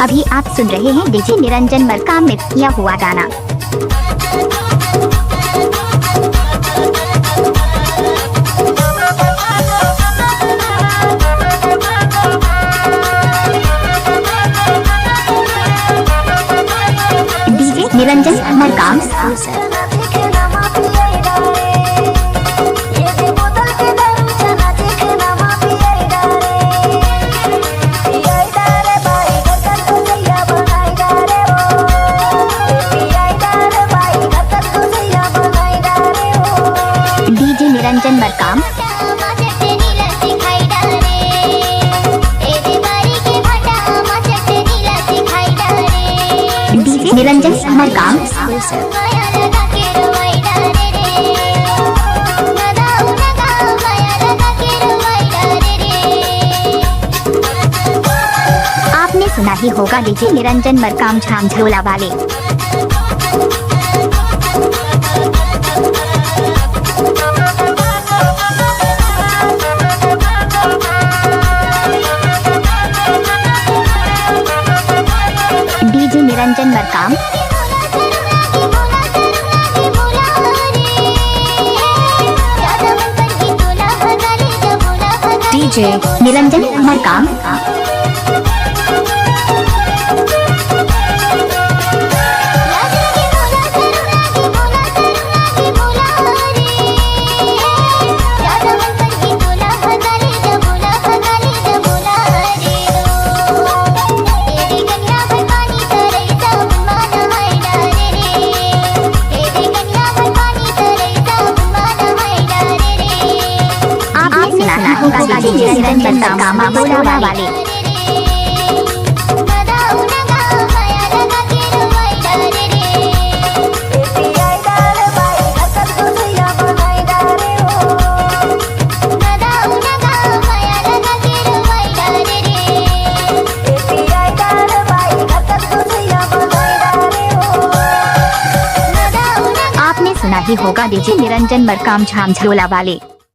अभी आप सुन रहे हैं डीजे निरंजन मरकाम मिक्स किया हुआ गाना। DJ Niranjan Markam. DJ Niranjan Markam. DJ Niranjan Markam. आपने सुना ही होगा डीजे निरंजन मरकाम झांझोला वाले। DJ Niranjan Markam. DJ Niranjan Markam. DJ Niranjan Markam वाले। आपने सुना ही होगा डीजे निरंजन मरकाम झांझोला वाले।